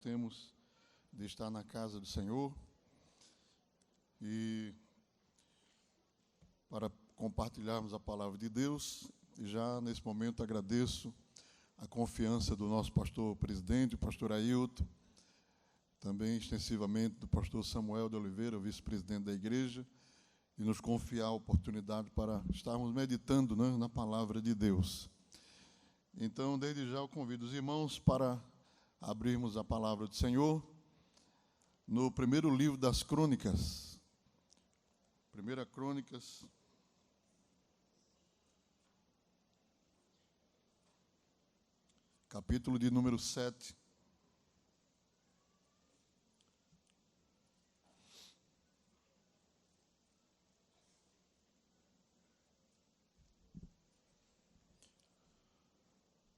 Temos de estar na casa do Senhor e para compartilharmos a palavra de Deus. E já nesse momento agradeço a confiança do nosso pastor presidente, o pastor Ailton, também extensivamente do pastor Samuel de Oliveira, vice-presidente da igreja, e nos confiar a oportunidade para estarmos meditando, né, na palavra de Deus. Então, desde já eu convido os irmãos para abrirmos a palavra do Senhor no primeiro livro das Crônicas. Primeira Crônicas, capítulo de número 7.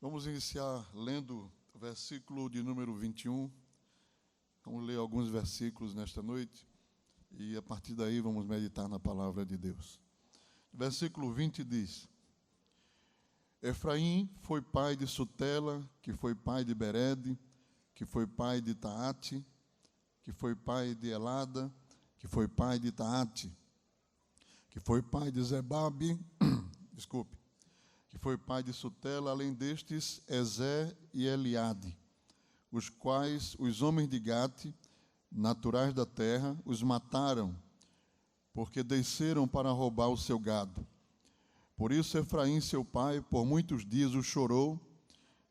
Vamos iniciar lendo o versículo de número 21. Vamos ler alguns versículos nesta noite e, a partir daí, vamos meditar na palavra de Deus. Versículo 20 diz: Efraim foi pai de Sutela, que foi pai de Bered, que foi pai de Taate, que foi pai de Elada, que foi pai de Taate, que foi pai de Zebabe, que foi pai de Sutela, além destes, Ezé e Eliade, os quais os homens de Gate, naturais da terra, os mataram, porque desceram para roubar o seu gado. Por isso Efraim, seu pai, por muitos dias o chorou,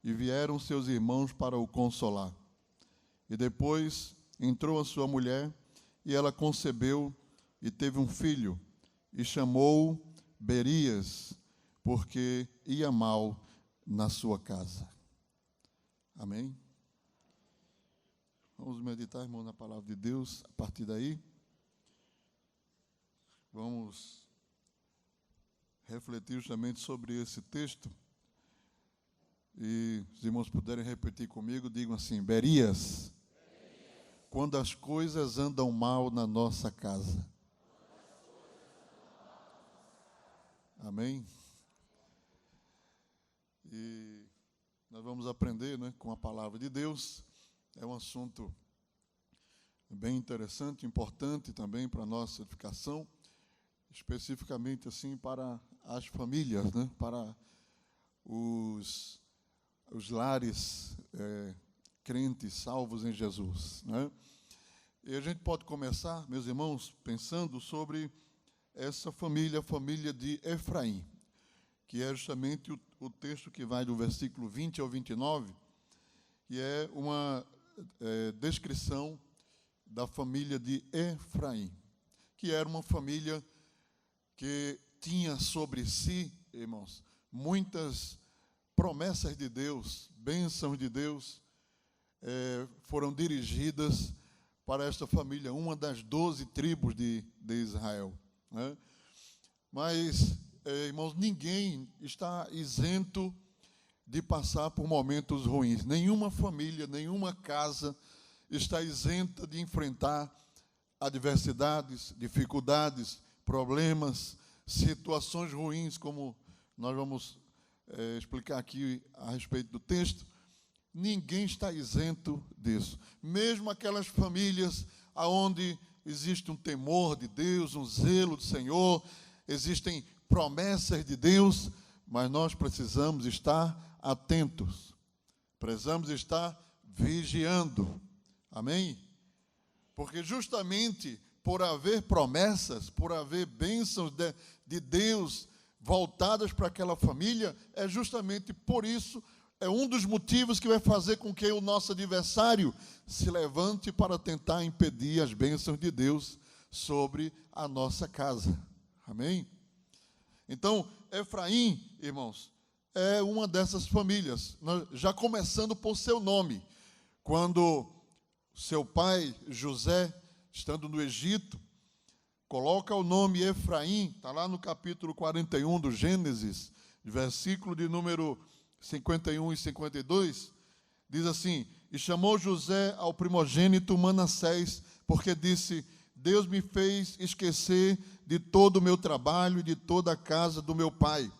e vieram seus irmãos para o consolar. E depois entrou a sua mulher, e ela concebeu, e teve um filho, e chamou Berias, porque ia mal na sua casa. Amém? Vamos meditar, irmão, na palavra de Deus. A partir daí, vamos refletir justamente sobre esse texto. E os irmãos puderem repetir comigo, digam assim: Berias, quando as coisas andam mal na nossa casa. Amém? E nós vamos aprender, né, com a palavra de Deus. É um assunto bem interessante, importante também para a nossa edificação, especificamente assim para as famílias, né, para os lares crentes, salvos em Jesus, né? E a gente pode começar, meus irmãos, pensando sobre essa família, a família de Efraim, que é justamente o texto que vai do versículo 20 ao 29, que é uma descrição da família de Efraim, que era uma família que tinha sobre si, irmãos, muitas promessas de Deus, bênçãos de Deus, foram dirigidas para esta família, uma das 12 tribos de Israel, né? Mas, irmãos, ninguém está isento de passar por momentos ruins. Nenhuma família, nenhuma casa está isenta de enfrentar adversidades, dificuldades, problemas, situações ruins, como nós vamos explicar aqui a respeito do texto. Ninguém está isento disso. Mesmo aquelas famílias onde existe um temor de Deus, um zelo do Senhor, existem promessas de Deus, mas nós precisamos estar atentos, precisamos estar vigiando, amém? Porque justamente por haver promessas, por haver bênçãos de Deus voltadas para aquela família, é justamente por isso, é um dos motivos que vai fazer com que o nosso adversário se levante para tentar impedir as bênçãos de Deus sobre a nossa casa, amém? Então, Efraim, irmãos, é uma dessas famílias, já começando por seu nome. Quando seu pai, José, estando no Egito, coloca o nome Efraim, está lá no capítulo 41 do Gênesis, versículo de número 51 e 52, diz assim: E chamou José ao primogênito Manassés, porque disse: Deus me fez esquecer de todo o meu trabalho e de toda a casa do meu pai.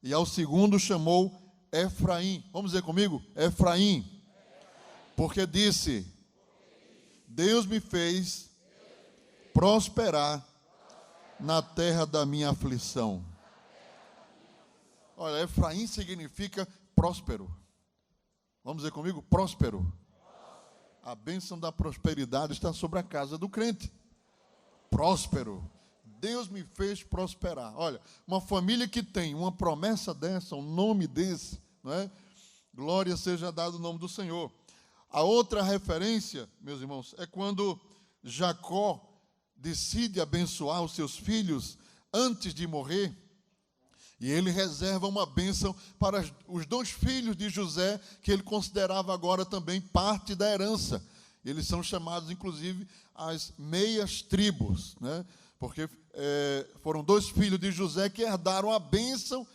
E ao segundo chamou Efraim. Vamos dizer comigo? Efraim. Porque disse: Deus me fez prosperar na terra da minha aflição. Olha, Efraim significa próspero. Vamos dizer comigo? Próspero. A bênção da prosperidade está sobre a casa do crente. Próspero. Deus me fez prosperar. Olha, uma família que tem uma promessa dessa, um nome desse, não é? Glória seja dado o nome do Senhor. A outra referência, meus irmãos, é quando Jacó decide abençoar os seus filhos antes de morrer. E ele reserva uma bênção para os 2 filhos de José, que ele considerava agora também parte da herança. Eles são chamados, inclusive, as meias tribos, né? Porque foram 2 filhos de José que herdaram a bênção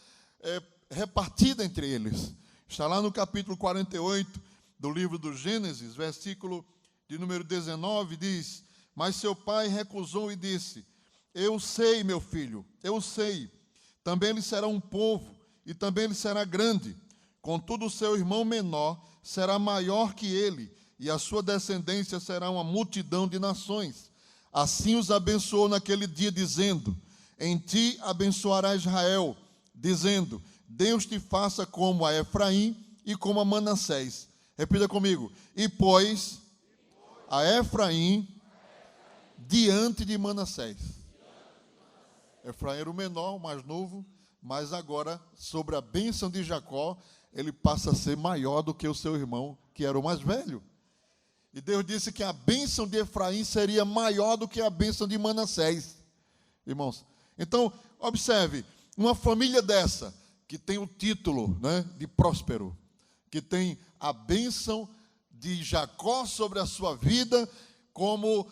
repartida entre eles. Está lá no capítulo 48 do livro do Gênesis, versículo de número 19, diz: Mas seu pai recusou e disse: Eu sei, meu filho, eu sei. Também ele será um povo, e também ele será grande. Contudo, o seu irmão menor será maior que ele, e a sua descendência será uma multidão de nações. Assim os abençoou naquele dia, dizendo: Em ti abençoará Israel, dizendo: Deus te faça como a Efraim e como a Manassés. Repita comigo: E pôs a Efraim diante de Manassés. Efraim era o menor, o mais novo, mas agora, sobre a bênção de Jacó, ele passa a ser maior do que o seu irmão, que era o mais velho. E Deus disse que a bênção de Efraim seria maior do que a bênção de Manassés. Irmãos, então, observe, uma família dessa, que tem o título, né, de próspero, que tem a bênção de Jacó sobre a sua vida, como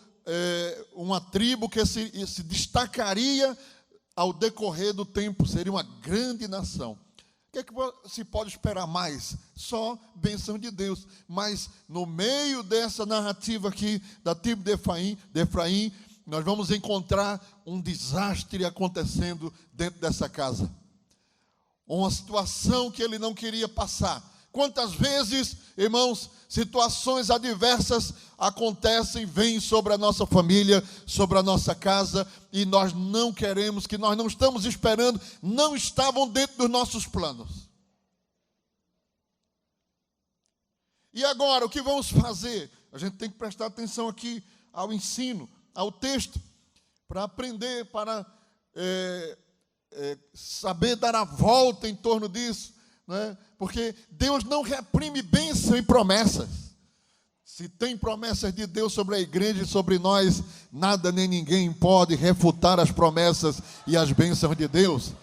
uma tribo que se destacaria ao decorrer do tempo, seria uma grande nação. O que é que se pode esperar mais? Só bênção de Deus. Mas no meio dessa narrativa aqui, da tribo de Efraim, nós vamos encontrar um desastre acontecendo dentro dessa casa. Uma situação que ele não queria passar. Quantas vezes, irmãos, situações adversas acontecem, vêm sobre a nossa família, sobre a nossa casa, e nós não queremos, que nós não estamos esperando, não estavam dentro dos nossos planos. E agora, o que vamos fazer? A gente tem que prestar atenção aqui ao ensino, ao texto, para aprender, para saber dar a volta em torno disso. Né? Porque Deus não reprime bênção e promessas. Se tem promessas de Deus sobre a igreja e sobre nós, nada nem ninguém pode refutar as promessas e as bênçãos de Deus.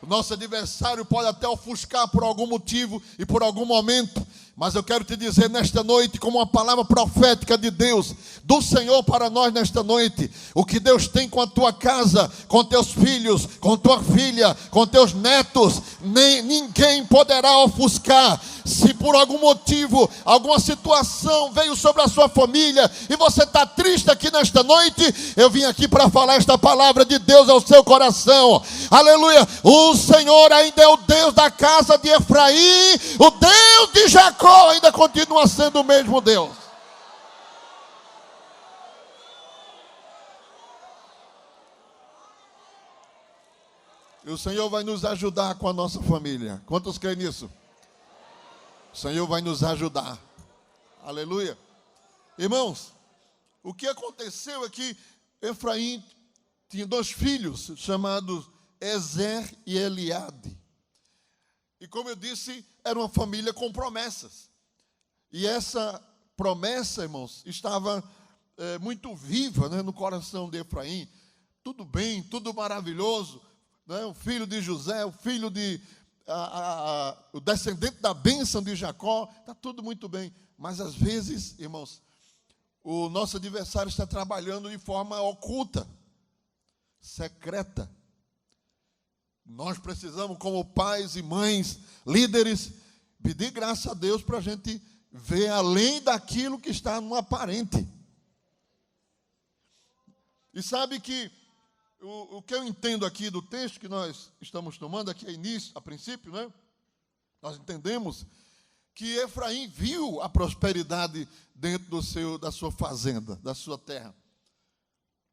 O nosso adversário pode até ofuscar por algum motivo e por algum momento, mas eu quero te dizer nesta noite, como uma palavra profética de Deus, do Senhor para nós nesta noite, o que Deus tem com a tua casa, com teus filhos, com tua filha, com teus netos, ninguém poderá ofuscar. Se por algum motivo, alguma situação veio sobre a sua família e você está triste aqui nesta noite, eu vim aqui para falar esta palavra de Deus ao seu coração. Aleluia! O Senhor ainda é o Deus da casa de Efraim, o Deus de Jacó ainda continua sendo o mesmo Deus. E o Senhor vai nos ajudar com a nossa família. Quantos creem nisso? O Senhor vai nos ajudar. Aleluia. Irmãos, o que aconteceu é que Efraim tinha 2 filhos, chamados Ezer e Eliade. E como eu disse, era uma família com promessas. E essa promessa, irmãos, estava muito viva, né, no coração de Efraim. Tudo bem, tudo maravilhoso. Né? O filho de José, o filho de... o descendente da bênção de Jacó, está tudo muito bem. Mas às vezes, irmãos, o nosso adversário está trabalhando de forma oculta, secreta. Nós precisamos, como pais e mães, líderes, pedir graça a Deus para a gente ver além daquilo que está no aparente. E sabe que o que eu entendo aqui do texto que nós estamos tomando aqui a princípio, né? Nós entendemos que Efraim viu a prosperidade dentro da sua fazenda, da sua terra.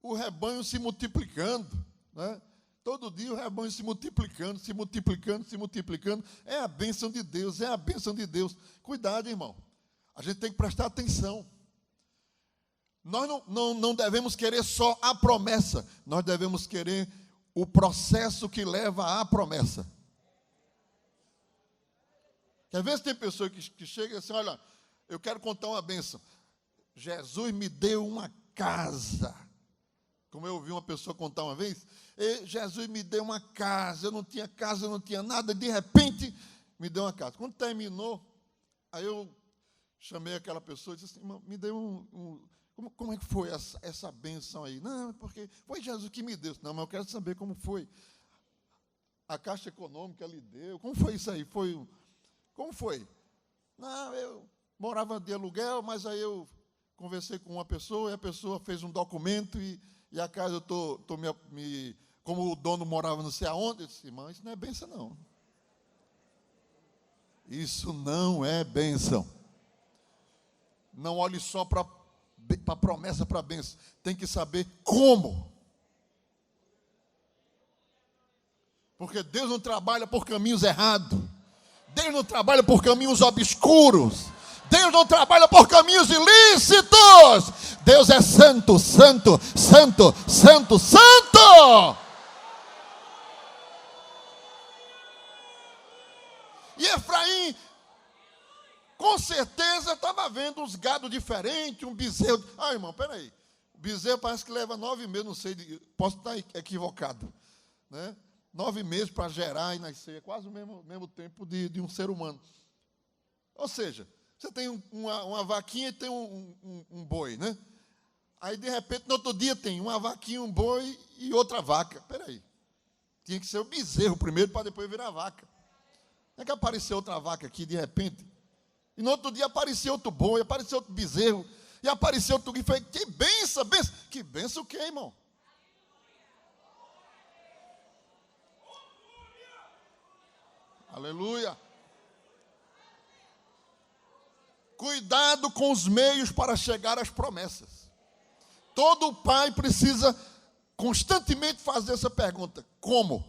O rebanho se multiplicando, né? Todo dia o rebanho se multiplicando, se multiplicando, se multiplicando. É a bênção de Deus, é a bênção de Deus. Cuidado, irmão. A gente tem que prestar atenção. Nós não devemos querer só a promessa, nós devemos querer o processo que leva à promessa. Às vezes tem pessoa que chega assim, olha, eu quero contar uma bênção. Jesus me deu uma casa. Como eu ouvi uma pessoa contar uma vez, Jesus me deu uma casa, eu não tinha casa, eu não tinha nada, de repente me deu uma casa. Quando terminou, aí eu chamei aquela pessoa e disse assim, me deu como é que foi essa bênção aí? Não, porque foi Jesus que me deu. Não, mas eu quero saber como foi. A Caixa Econômica lhe deu, como foi isso aí? Como foi? Não, eu morava de aluguel, mas aí eu conversei com uma pessoa, e a pessoa fez um documento, e a casa eu estou como o dono morava não sei aonde, eu disse, irmão, isso não é bênção, não. Isso não é bênção. Não olhe só para a promessa, para a bênção. Tem que saber como. Porque Deus não trabalha por caminhos errados. Deus não trabalha por caminhos obscuros. Deus não trabalha por caminhos ilícitos. Deus é santo, santo, santo, santo, santo. E Efraim, com certeza, estava vendo uns gados diferentes, um bezerro. Ah, irmão, peraí. O bezerro parece que leva 9 meses, não sei, posso estar equivocado, né? 9 meses para gerar e nascer, é quase o mesmo tempo de um ser humano. Ou seja, você tem uma vaquinha e tem um boi, né? Aí, de repente, no outro dia tem uma vaquinha, um boi e outra vaca. Peraí, tinha que ser o bezerro primeiro para depois virar vaca. Não é que apareceu outra vaca aqui, de repente? E no outro dia apareceu outro boi, apareceu outro bezerro, e apareceu outro e foi, que benção, benção. Que benção o quê, irmão? Aleluia. Cuidado com os meios para chegar às promessas. Todo pai precisa constantemente fazer essa pergunta: como?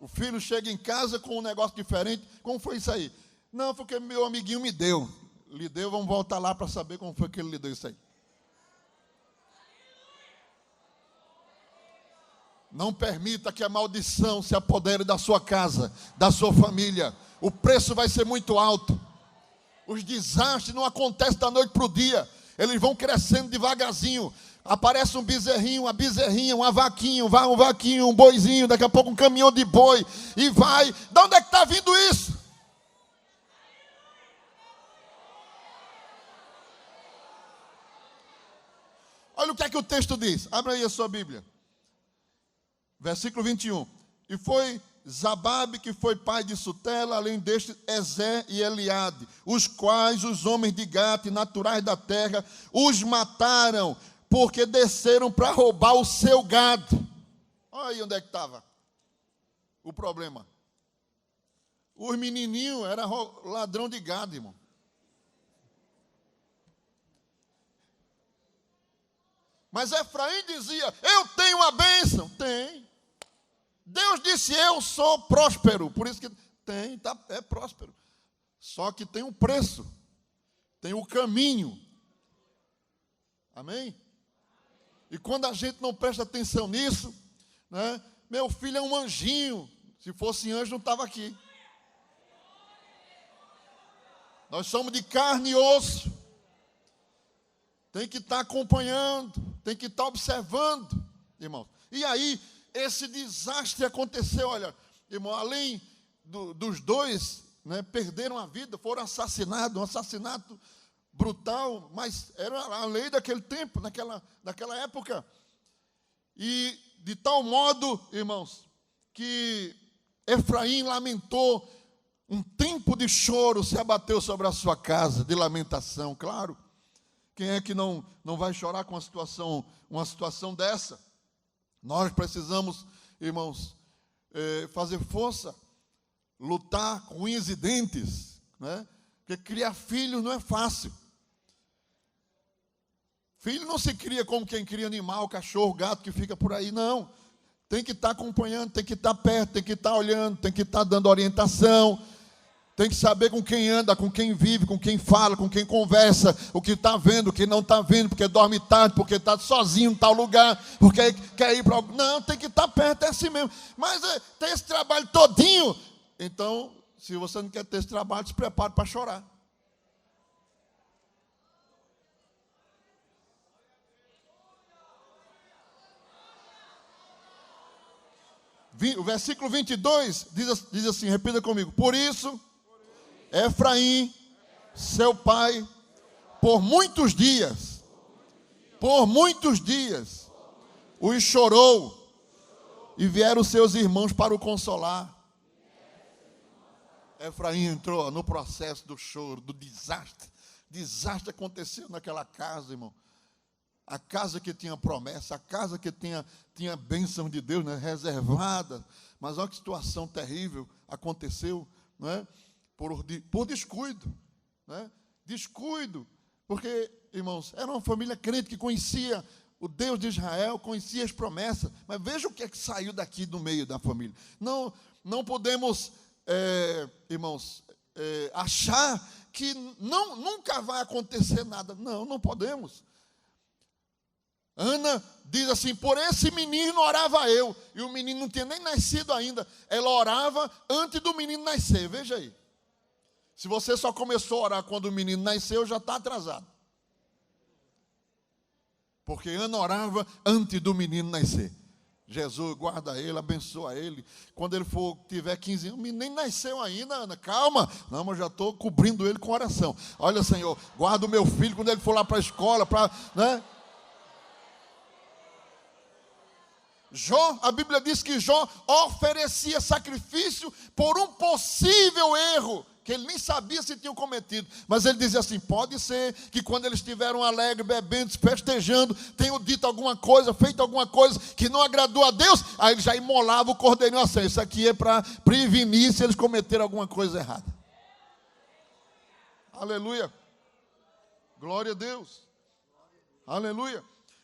O filho chega em casa com um negócio diferente. Como foi isso aí? Não, porque meu amiguinho me deu. Lhe deu, vamos voltar lá para saber como foi que ele lhe deu isso aí. Não permita que a maldição se apodere da sua casa, da sua família. O preço vai ser muito alto. Os desastres não acontecem da noite para o dia. Eles vão crescendo devagarzinho. Aparece um bezerrinho, uma bezerrinha, uma vaquinha, um vaquinho, um boizinho, daqui a pouco um caminhão de boi. E vai. De onde é que está vindo isso? Olha o que o texto diz. Abra aí a sua Bíblia. Versículo 21. E foi Zababe que foi pai de Sutela, além deste Ezé e Eliade, os quais os homens de Gate, naturais da terra, os mataram, porque desceram para roubar o seu gado. Olha aí onde é que estava o problema. Os menininhos eram ladrão de gado, irmão. Mas Efraim dizia, eu tenho uma bênção. Tem. Deus disse, eu sou próspero. Por isso que é próspero. Só que tem um preço. Tem um caminho. Amém? E quando a gente não presta atenção nisso, né? Meu filho é um anjinho. Se fosse anjo, não estava aqui. Nós somos de carne e osso. Tem que estar acompanhando. Tem que estar observando, irmãos. E aí, esse desastre aconteceu, olha, irmão, além dos dois, né, perderam a vida, foram assassinados, um assassinato brutal, mas era a lei daquele tempo, naquela época. E de tal modo, irmãos, que Efraim lamentou, um tempo de choro se abateu sobre a sua casa, de lamentação, claro. Quem é que não vai chorar com uma situação dessa? Nós precisamos, irmãos, fazer força, lutar com unhas e dentes, né? Porque criar filhos não é fácil. Filho não se cria como quem cria animal, cachorro, gato que fica por aí, não. Tem que estar acompanhando, tem que estar perto, tem que estar olhando, tem que estar dando orientação, tem que saber com quem anda, com quem vive, com quem fala, com quem conversa, o que está vendo, o que não está vendo, porque dorme tarde, porque está sozinho em tal lugar, porque quer ir para algum... Não, tem que estar perto, é assim mesmo. Mas tem esse trabalho todinho. Então, se você não quer ter esse trabalho, se prepare para chorar. O versículo 22 diz assim, repita comigo. Por isso, Efraim, seu pai, por muitos dias, os chorou, e vieram seus irmãos para o consolar. Efraim entrou no processo do choro, do desastre. Desastre aconteceu naquela casa, irmão. A casa que tinha promessa, a casa que tinha bênção de Deus, né, reservada. Mas olha que situação terrível aconteceu, não é? Por descuido. Né? Descuido. Porque, irmãos, era uma família crente que conhecia o Deus de Israel, conhecia as promessas. Mas veja o que é que saiu daqui do meio da família. Não podemos, irmãos, achar que nunca vai acontecer nada. Não podemos. Ana diz assim, por esse menino orava eu. E o menino não tinha nem nascido ainda. Ela orava antes do menino nascer. Veja aí. Se você só começou a orar quando o menino nasceu, já está atrasado. Porque Ana orava antes do menino nascer. Jesus guarda ele, abençoa ele. Quando ele tiver 15 anos, o menino nem nasceu ainda, Ana. Calma. Não, mas já estou cobrindo ele com oração. Olha, Senhor, guarda o meu filho quando ele for lá para a escola, né? A Bíblia diz que Jó oferecia sacrifício por um possível erro, que ele nem sabia se tinha cometido. Mas ele dizia assim, pode ser que quando eles estiveram alegres, bebendo, festejando, tenham dito alguma coisa, feito alguma coisa que não agradou a Deus, aí ele já imolava o cordeirinho assim. Isso aqui é para prevenir se eles cometeram alguma coisa errada. Aleluia. Glória a Deus. Aleluia.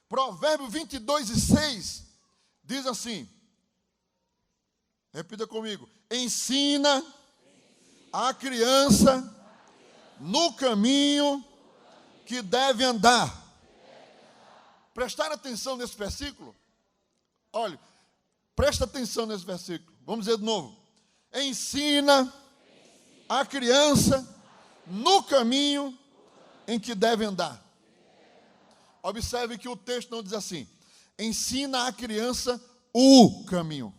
Provérbios 22:6 diz assim, repita comigo, ensina a criança no caminho que deve andar. Prestar atenção nesse versículo? Olha, presta atenção nesse versículo. Vamos dizer de novo. Ensina a criança no caminho em que deve andar. Observe que o texto não diz assim, ensina a criança o caminho.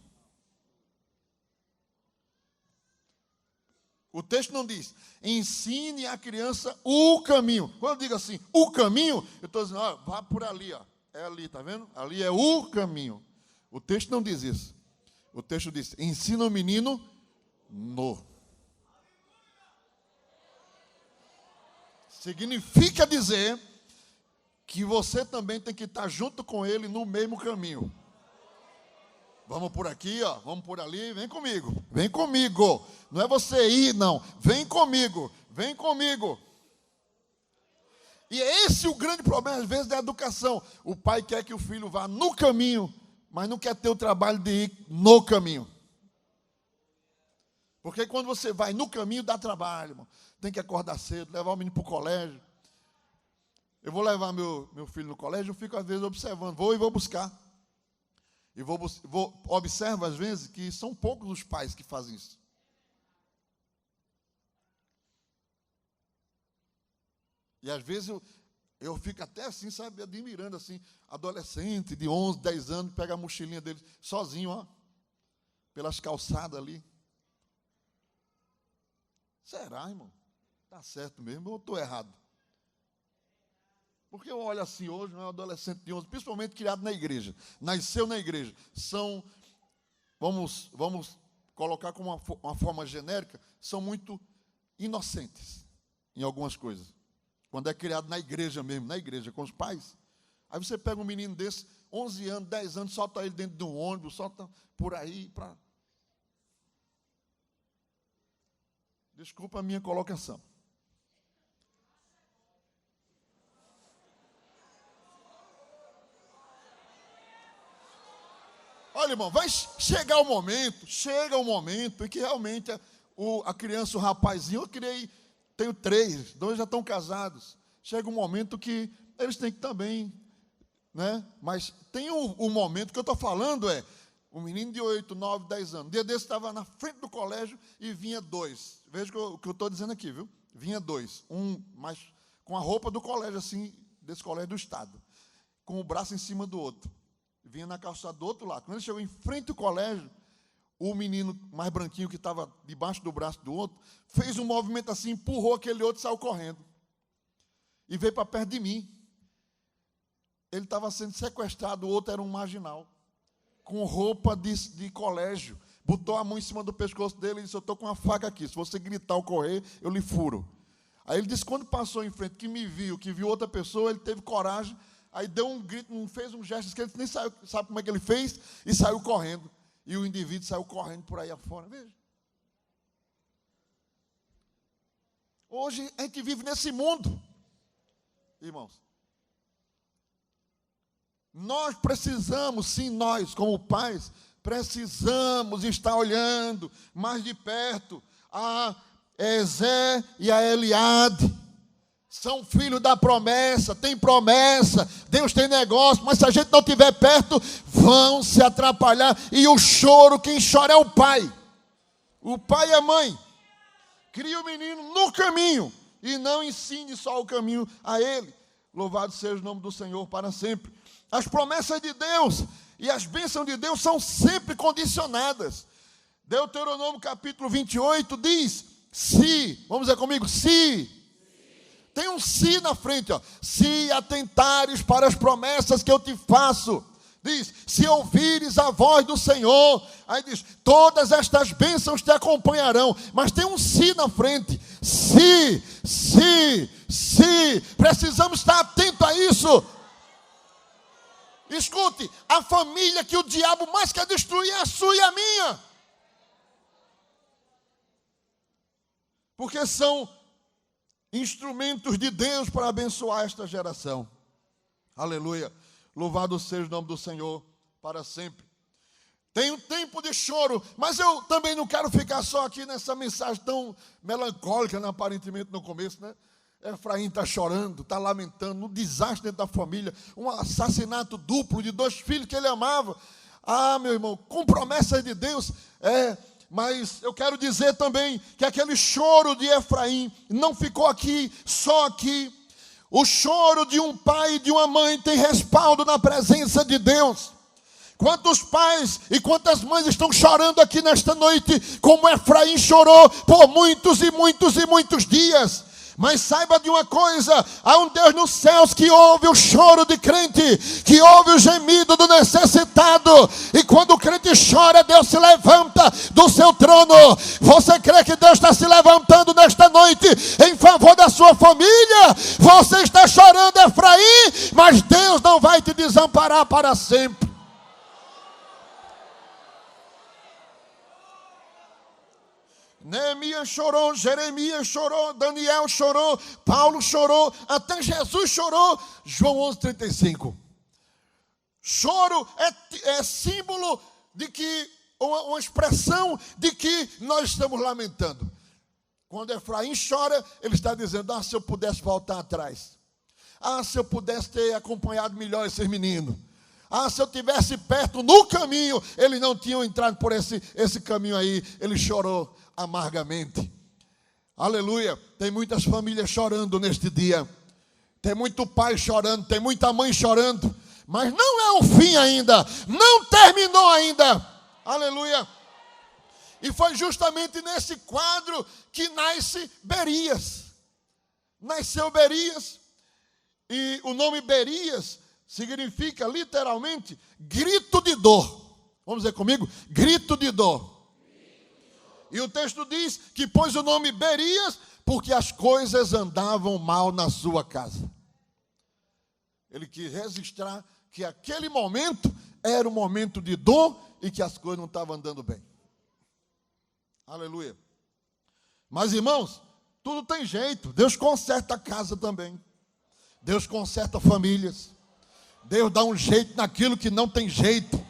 O texto não diz, ensine a criança o caminho. Quando eu digo assim, o caminho, eu estou dizendo, ó, vá por ali, ó. É ali, está vendo? Ali é o caminho. O texto não diz isso. O texto diz, ensina o menino no. Significa dizer que você também tem que estar junto com ele no mesmo caminho. Vamos por aqui, ó, vamos por ali, vem comigo. Vem comigo. Não é você ir, não. Vem comigo. Vem comigo. E é esse o grande problema, às vezes, da educação. O pai quer que o filho vá no caminho, mas não quer ter o trabalho de ir no caminho. Porque quando você vai no caminho, dá trabalho, irmão. Tem que acordar cedo, levar o menino para o colégio. Eu vou levar meu filho no colégio, eu fico às vezes observando, vou e vou buscar. E observo às vezes que são poucos os pais que fazem isso. E às vezes eu fico até assim, sabe, admirando assim, adolescente de 11, 10 anos, pega a mochilinha dele sozinho, ó, pelas calçadas ali. Será, irmão? Está certo mesmo ou estou errado? Porque eu olho assim hoje, um adolescente de 11, principalmente criado na igreja, nasceu na igreja, são, vamos colocar como uma forma genérica, são muito inocentes em algumas coisas. Quando é criado na igreja mesmo, na igreja, com os pais. Aí você pega um menino desse, 11 anos, 10 anos, solta ele dentro de um ônibus, solta por aí, Desculpa a minha colocação. Olha, irmão, vai chegar o momento, chega o momento em que realmente a criança, o rapazinho, tenho 3, 2 já estão casados. Chega um momento que eles têm que também, né? Mas tem um momento que eu estou falando um menino de 8, 9, 10 anos. Um dia desse estava na frente do colégio e vinha 2. Veja o que eu estou dizendo aqui, viu? Vinha 2. Um mais com a roupa do colégio, assim, desse colégio do estado, com o braço em cima do outro. Vinha na calçada do outro lado. Quando ele chegou em frente ao colégio, o menino mais branquinho que estava debaixo do braço do outro, fez um movimento assim, empurrou aquele outro e saiu correndo. E veio para perto de mim. Ele estava sendo sequestrado, o outro era um marginal, com roupa de colégio. Botou a mão em cima do pescoço dele e disse: eu estou com uma faca aqui, se você gritar ou correr, eu lhe furo. Aí ele disse, quando passou em frente, que viu outra pessoa, ele teve coragem, aí deu um grito, fez um gesto, que ele nem sabe como é que ele fez, e saiu correndo. E o indivíduo saiu correndo por aí afora. Veja. Hoje a gente vive nesse mundo, irmãos. Nós precisamos, sim, nós, como pais, precisamos estar olhando mais de perto a Ezé e a Eliade. São filhos da promessa, tem promessa, Deus tem negócio, mas se a gente não estiver perto, vão se atrapalhar. E o choro, quem chora é o pai. O pai e a mãe. Cria o menino no caminho e não ensine só o caminho a ele. Louvado seja o nome do Senhor para sempre. As promessas de Deus e as bênçãos de Deus são sempre condicionadas. Deuteronômio capítulo 28 diz: se, vamos dizer comigo, se. Tem um se na frente, ó. Se atentares para as promessas que eu te faço. Diz, se ouvires a voz do Senhor. Aí diz, todas estas bênçãos te acompanharão. Mas tem um se na frente. Se. Precisamos estar atentos a isso. Escute, a família que o diabo mais quer destruir é a sua e a minha. Porque são instrumentos de Deus para abençoar esta geração. Aleluia. Louvado seja o nome do Senhor para sempre. Tem um tempo de choro, mas eu também não quero ficar só aqui nessa mensagem tão melancólica, né, aparentemente no começo, né? Efraim está chorando, está lamentando, um desastre dentro da família, um assassinato duplo de 2 filhos que ele amava. Ah, meu irmão, com promessas de Deus, mas eu quero dizer também que aquele choro de Efraim não ficou aqui, só aqui. O choro de um pai e de uma mãe tem respaldo na presença de Deus. Quantos pais e quantas mães estão chorando aqui nesta noite, como Efraim chorou por muitos e muitos e muitos dias. Mas saiba de uma coisa, há um Deus nos céus que ouve o choro de crente, que ouve o gemido do necessitado, e quando o crente chora, Deus se levanta do seu trono. Você crê que Deus está se levantando nesta noite em favor da sua família? Você está chorando, Efraim, mas Deus não vai te desamparar para sempre. Neemias chorou, Jeremias chorou, Daniel chorou, Paulo chorou, até Jesus chorou. João 11:35. Choro é símbolo de que, uma expressão de que nós estamos lamentando. Quando Efraim chora, ele está dizendo: se eu pudesse voltar atrás. Se eu pudesse ter acompanhado melhor esses meninos. Se eu tivesse perto no caminho, eles não tinham entrado por esse caminho aí. Ele chorou amargamente. Aleluia. Tem muitas famílias chorando neste dia. Tem muito pai chorando, tem muita mãe chorando. Mas não é o fim ainda. Não terminou ainda. Aleluia. E foi justamente nesse quadro que nasce Berias. Nasceu Berias. E o nome Berias significa literalmente grito de dor. Vamos dizer comigo? Grito de dor. E o texto diz que pôs o nome Berias porque as coisas andavam mal na sua casa. Ele quis registrar que aquele momento era um momento de dor e que as coisas não estavam andando bem. Aleluia. Mas, irmãos, tudo tem jeito. Deus conserta a casa também. Deus conserta famílias. Deus dá um jeito naquilo que não tem jeito.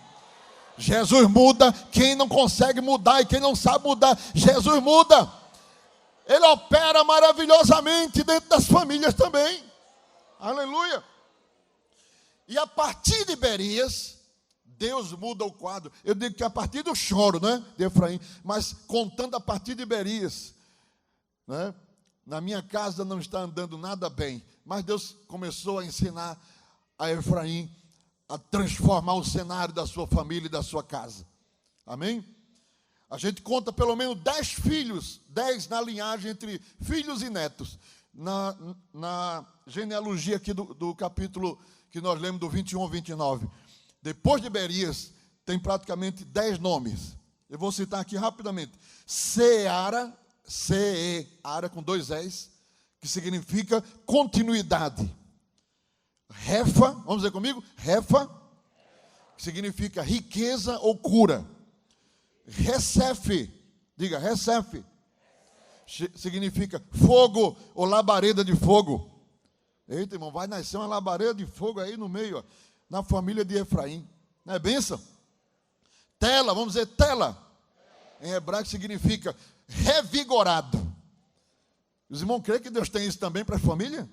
Jesus muda quem não consegue mudar e quem não sabe mudar. Jesus muda. Ele opera maravilhosamente dentro das famílias também. Aleluia. E a partir de Berias, Deus muda o quadro. Eu digo que a partir do choro, né, de Efraim, mas contando a partir de Berias, né, na minha casa não está andando nada bem, mas Deus começou a ensinar a Efraim a transformar o cenário da sua família e da sua casa. Amém? A gente conta pelo menos 10 filhos, 10 na linhagem entre filhos e netos, na genealogia aqui do capítulo que nós lemos do 21 ao 29. Depois de Berias, tem praticamente 10 nomes. Eu vou citar aqui rapidamente. Seara, C-E-Ara com 2 S, que significa continuidade. Refa, vamos dizer comigo? Refa, que significa riqueza ou cura. Recefe, diga Recefe, significa fogo ou labareda de fogo. Eita, irmão, vai nascer uma labareda de fogo aí no meio, ó, na família de Efraim. Não é bênção? Tela, vamos dizer tela. Em hebraico significa revigorado. Os irmãos creem que Deus tem isso também para a família?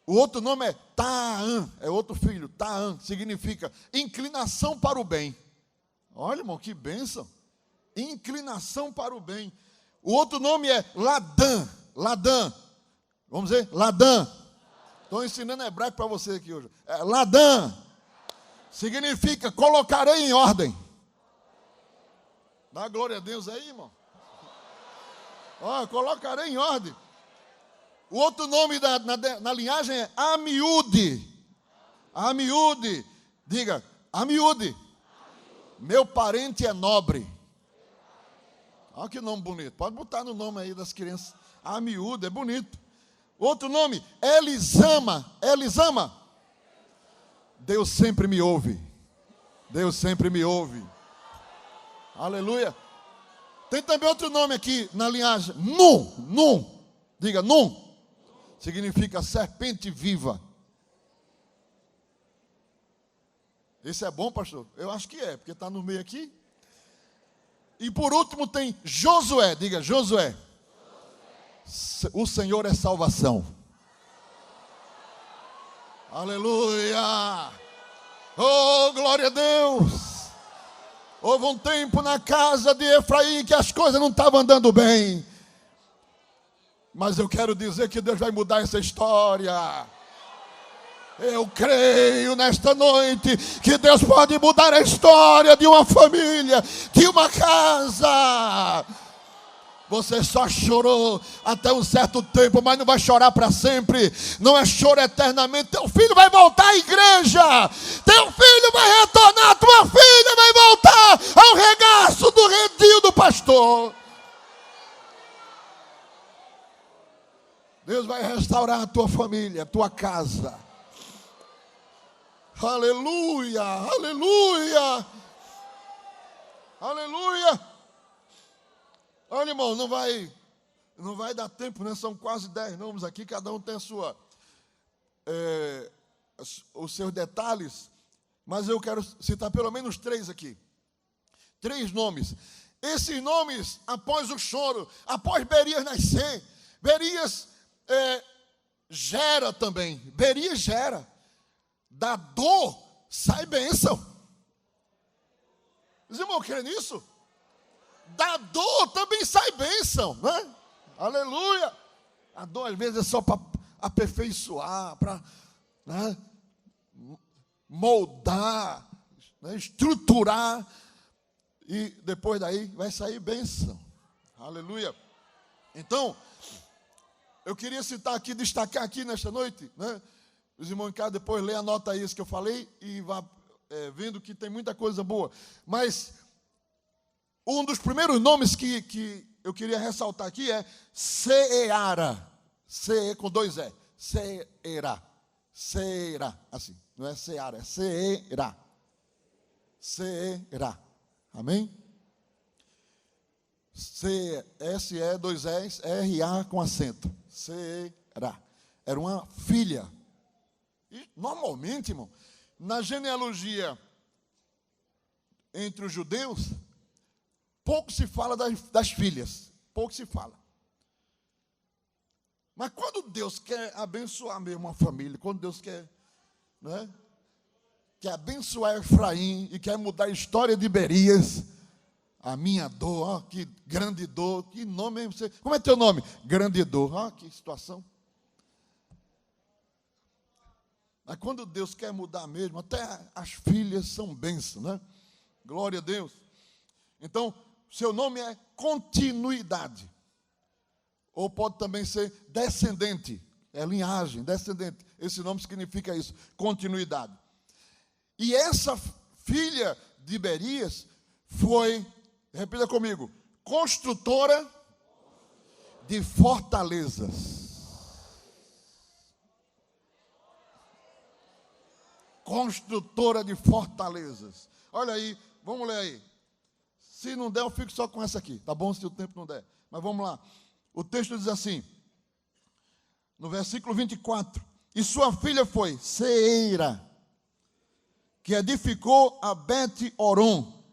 O outro nome é Taã, é outro filho. Taã significa inclinação para o bem. Olha, irmão, que bênção. Inclinação para o bem. O outro nome é Ladã. Ladã. Vamos dizer, Ladã. Estou ensinando hebraico para você aqui hoje. Ladã significa colocarei em ordem. Dá glória a Deus aí, irmão. Ó, colocarei em ordem. O outro nome na linhagem é Amiúde. Amiúde. Diga, Amiúde. Meu parente é nobre. Olha que nome bonito. Pode botar no nome aí das crianças. Amiúde, é bonito. Outro nome, Elisama. Elisama. Deus sempre me ouve. Deus sempre me ouve. Aleluia. Tem também outro nome aqui na linhagem. Num. Num. Diga, Num. Significa serpente viva. Esse é bom, pastor? Eu acho que é, porque está no meio aqui. E por último tem Josué. Diga, Josué. O Senhor é salvação. Aleluia. Oh, glória a Deus. Houve um tempo na casa de Efraim que as coisas não estavam andando bem. Mas eu quero dizer que Deus vai mudar essa história. Eu creio nesta noite que Deus pode mudar a história de uma família, de uma casa. Você só chorou até um certo tempo, mas não vai chorar para sempre. Não é choro eternamente. Teu filho vai voltar à igreja. Teu filho vai retornar. Tua filha vai voltar ao regaço do redil do pastor. Deus vai restaurar a tua família, a tua casa. Aleluia, aleluia, aleluia. Olha, irmão, não vai dar tempo, né? São quase 10 nomes aqui, cada um tem os seus detalhes, mas eu quero citar pelo menos 3 aqui. 3 nomes. Esses nomes, após o choro, após Berias nascer, Berias gera também. Berias gera. Da dor sai bênção. Os irmãos creem nisso? Da dor também sai bênção, né? Aleluia. A dor às vezes é só para aperfeiçoar, para, né, moldar, né, estruturar, e depois daí vai sair bênção. Aleluia. Então, eu queria citar aqui, destacar aqui nesta noite, né? Os irmãos em casa depois lê, anota isso que eu falei e vá vendo que tem muita coisa boa. Mas um dos primeiros nomes que eu queria ressaltar aqui é Seara. C com 2 E. Seera. Seera. Assim, não é Seara, é Seera. Seera. Amém? C-S-E, 2 S, R-A com acento. Será. Era uma filha. E, normalmente, irmão, na genealogia entre os judeus, pouco se fala das filhas. Pouco se fala. Mas quando Deus quer abençoar mesmo uma família, quando Deus quer, né, quer abençoar Efraim e quer mudar a história de Berias, a minha dor, ó, que grande dor, que nome é você? Como é teu nome? Grande dor, ó, que situação. Mas quando Deus quer mudar mesmo, até as filhas são bênçãos, né? Glória a Deus. Então, seu nome é continuidade. Ou pode também ser descendente. É linhagem, descendente. Esse nome significa isso, continuidade. E essa filha de Berias foi, repita comigo, construtora de fortalezas. Construtora de fortalezas. Olha aí, vamos ler aí. Se não der, eu fico só com essa aqui, tá bom? Se o tempo não der. Mas vamos lá. O texto diz assim, no versículo 24: e sua filha foi Seira, que edificou a Bet-Oron,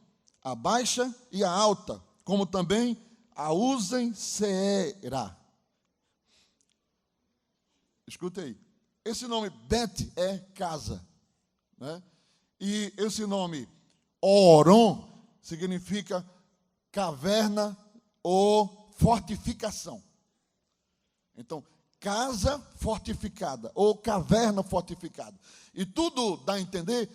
a baixa e a alta, como também a Uzen-Seera. Escute aí. Esse nome Bet é casa, né? E esse nome Oron significa caverna ou fortificação. Então, casa fortificada ou caverna fortificada. E tudo dá a entender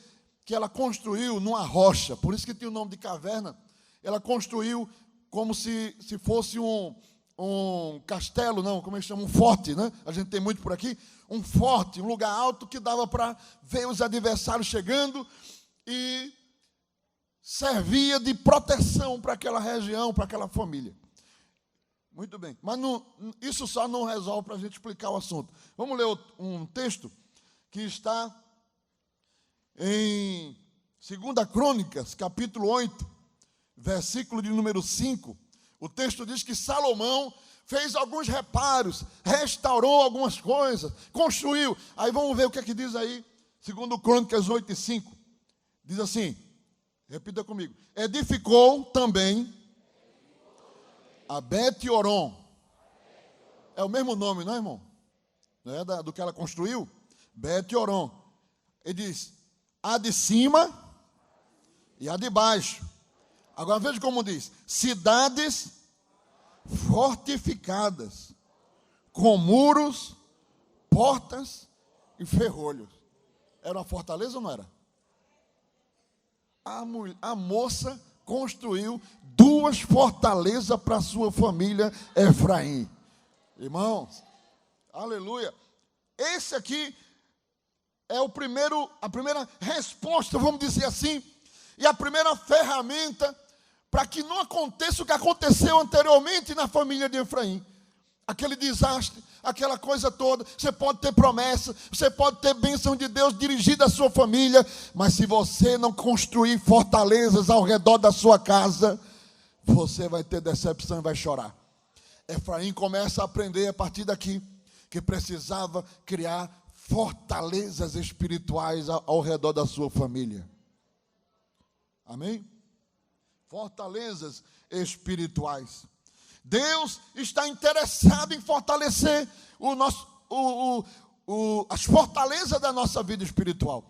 que ela construiu numa rocha, por isso que tem o nome de caverna. Ela construiu como se fosse um castelo, não, como é que chama? Um forte, né? A gente tem muito por aqui. Um forte, um lugar alto que dava para ver os adversários chegando e servia de proteção para aquela região, para aquela família. Muito bem, mas isso só não resolve para a gente explicar o assunto. Vamos ler um texto que está em 2 Crônicas, capítulo 8, versículo de número 5. O texto diz que Salomão fez alguns reparos, restaurou algumas coisas, construiu. Aí vamos ver o que é que diz aí, 2 Crônicas 8 e 5. Diz assim, repita comigo: edificou também a Bet-Oron. É o mesmo nome, não é, irmão? Não é do que ela construiu? Bet-Oron. Ele diz, a de cima e a de baixo. Agora veja como diz: cidades fortificadas, com muros, portas e ferrolhos. Era uma fortaleza ou não era? A moça construiu 2 fortalezas para sua família Efraim. Irmãos, aleluia. Esse aqui é a primeira resposta, vamos dizer assim, e a primeira ferramenta para que não aconteça o que aconteceu anteriormente na família de Efraim. Aquele desastre, aquela coisa toda. Você pode ter promessa, você pode ter bênção de Deus dirigida à sua família, mas se você não construir fortalezas ao redor da sua casa, você vai ter decepção e vai chorar. Efraim começa a aprender a partir daqui que precisava criar fortalezas espirituais ao redor da sua família. Amém? Fortalezas espirituais. Deus está interessado em fortalecer as fortalezas da nossa vida espiritual.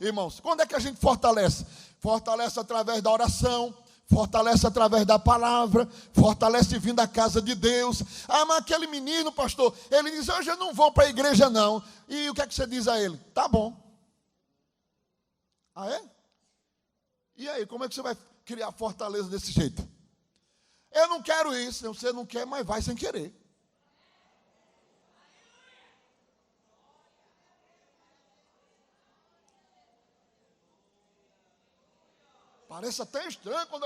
Irmãos, quando é que a gente fortalece? Fortalece através da oração, fortalece através da palavra, fortalece vindo à casa de Deus. Ah, mas aquele menino, pastor, ele diz, hoje eu não vou para a igreja não. E o que é que você diz a ele? Tá bom. Ah, é? E aí, como é que você vai criar fortaleza desse jeito? Eu não quero isso. Você não quer, mas vai sem querer. Parece até estranho quando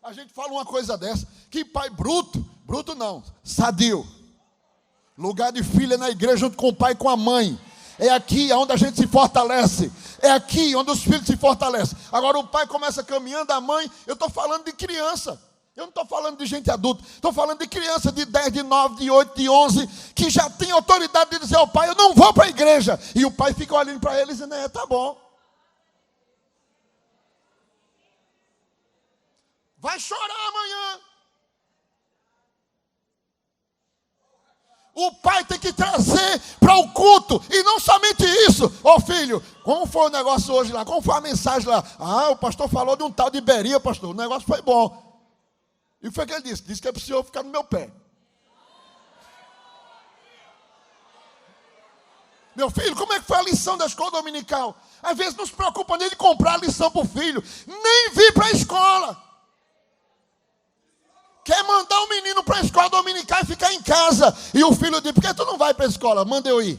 a gente fala uma coisa dessa. Que pai bruto. Bruto não, sadio. Lugar de filho é na igreja junto com o pai e com a mãe. É aqui onde a gente se fortalece. É aqui onde os filhos se fortalecem. Agora o pai começa caminhando, a mãe, eu estou falando de criança. Eu não estou falando de gente adulta, estou falando de criança de 10, de 9, de 8, de 11, que já tem autoridade de dizer ao pai, eu não vou para a igreja. E o pai fica olhando para eles e dizendo, tá bom. Vai chorar amanhã. O pai tem que trazer para o culto. E não somente isso. Ô filho, como foi o negócio hoje lá? Como foi a mensagem lá? Ah, o pastor falou de um tal de Beria, pastor. O negócio foi bom. E foi o que ele disse. Disse que é para o senhor ficar no meu pé. Meu filho, como é que foi a lição da escola dominical? Às vezes não se preocupa nem de comprar a lição para o filho. Nem vir para a escola. Quer mandar o menino para a escola dominical e ficar em casa. E o filho diz, por que tu não vai para a escola? Manda eu ir.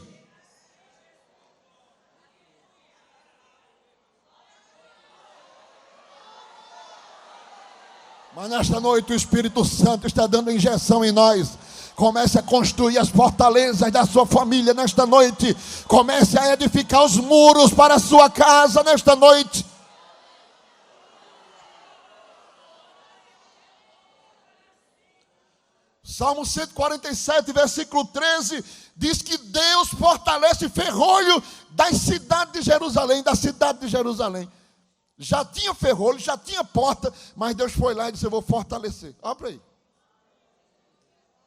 Mas nesta noite o Espírito Santo está dando injeção em nós. Comece a construir as fortalezas da sua família nesta noite. Comece a edificar os muros para a sua casa nesta noite. Salmo 147, versículo 13, diz que Deus fortalece ferrolho das cidades de Jerusalém, da cidade de Jerusalém. Já tinha ferrolho, já tinha porta, mas Deus foi lá e disse, eu vou fortalecer. Olha para aí.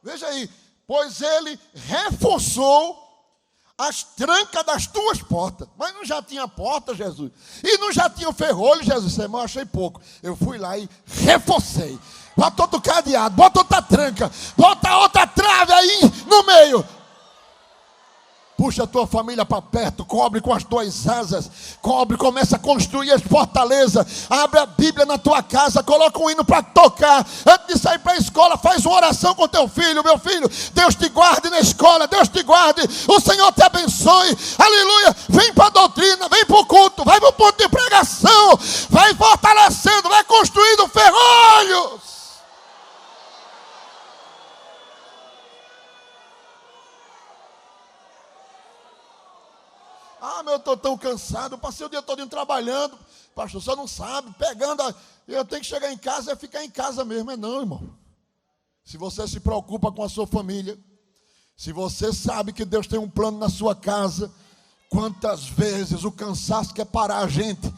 Veja aí, pois ele reforçou as trancas das tuas portas. Mas não já tinha porta, Jesus? E não já tinha ferrolho, Jesus? Eu achei pouco. Eu fui lá e reforcei. Bota outro cadeado, bota outra tranca, bota outra trave aí no meio. Puxa a tua família para perto, cobre com as tuas asas, cobre, começa a construir as fortalezas, abre a Bíblia na tua casa, coloca um hino para tocar, antes de sair para a escola, faz uma oração com teu filho, meu filho, Deus te guarde na escola, Deus te guarde, o Senhor te abençoe, aleluia, vem para a doutrina, vem para o culto, vai para o ponto de pregação, vai fortalecendo, vai construindo ferrolhos. Ah, meu, eu estou tão cansado, passei o dia todo trabalhando. Pastor, você não sabe, eu tenho que chegar em casa e ficar em casa mesmo. É não, irmão. Se você se preocupa com a sua família, se você sabe que Deus tem um plano na sua casa, quantas vezes o cansaço quer parar a gente?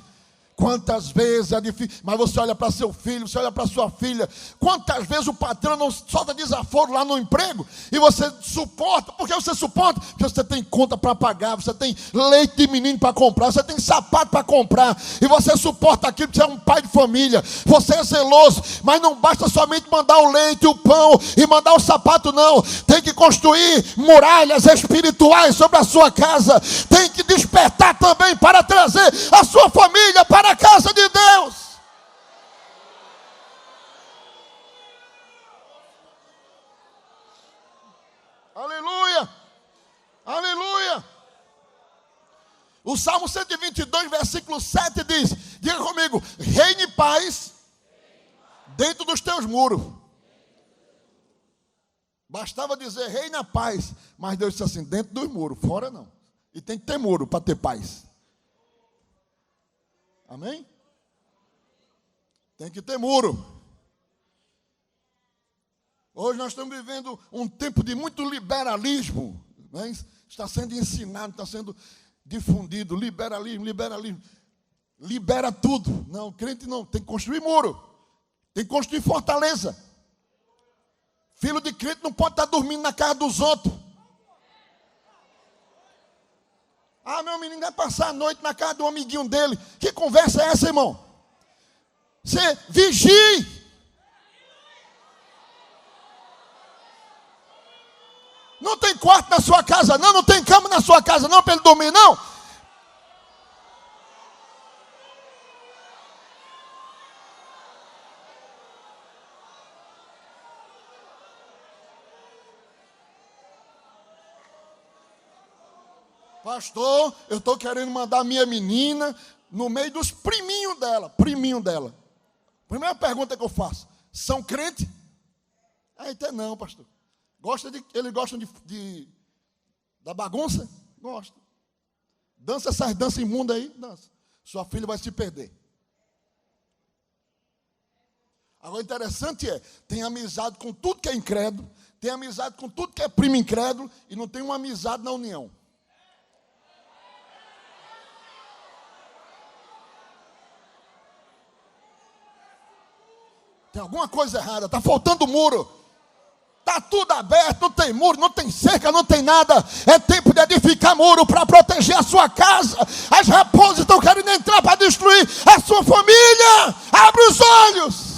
Quantas vezes é difícil, mas você olha para seu filho, você olha para sua filha, quantas vezes o patrão não solta desaforo lá no emprego, e você suporta, por que você suporta? Porque você tem conta para pagar, você tem leite de menino para comprar, você tem sapato para comprar, e você suporta aquilo, porque você é um pai de família, você é zeloso, mas não basta somente mandar o leite, o pão, e mandar o sapato não, tem que construir muralhas espirituais sobre a sua casa, tem que despertar também para trazer a sua família para a casa de Deus. Aleluia, aleluia. O Salmo 122, versículo 7 diz, diga comigo, reine em paz dentro dos teus muros. Bastava dizer reine a paz, mas Deus disse assim, dentro dos muros, fora não. E tem que ter muro para ter paz. Amém? Tem que ter muro. Hoje nós estamos vivendo um tempo de muito liberalismo, né? Está sendo ensinado, está sendo difundido, liberalismo, libera tudo. Não, crente não, tem que construir muro, tem que construir fortaleza. Filho de crente não pode estar dormindo na casa dos outros. Ah, meu menino vai passar a noite na casa do amiguinho dele. Que conversa é essa, irmão? Você vigie. Não tem quarto na sua casa, não. Não tem cama na sua casa, não, para ele dormir, não. Pastor, eu estou querendo mandar minha menina no meio dos priminhos dela. Primeira pergunta que eu faço, são crente? Até não, pastor. Eles gostam da bagunça? Gostam. Dança essas danças imundas aí? Dança. Sua filha vai se perder. Agora, interessante tem amizade com tudo que é incrédulo, tem amizade com tudo que é primo incrédulo, e não tem uma amizade na união. Tem alguma coisa errada, está faltando muro. Está tudo aberto, não tem muro, não tem cerca, não tem nada. É tempo de edificar muro para proteger a sua casa. As raposas estão querendo entrar para destruir a sua família. Abre os olhos.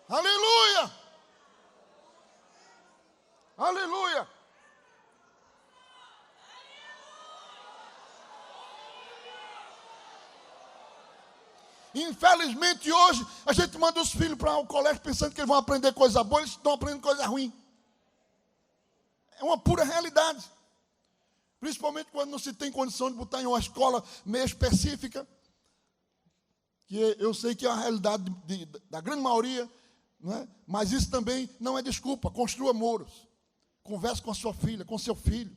Aleluia. Aleluia. Infelizmente hoje a gente manda os filhos para o colégio pensando que eles vão aprender coisa boa, eles estão aprendendo coisa ruim. É uma pura realidade. Principalmente quando não se tem condição de botar em uma escola meio específica, que eu sei que é a realidade da grande maioria, não é? Mas isso também não é desculpa. Construa muros. Converse com a sua filha, com seu filho.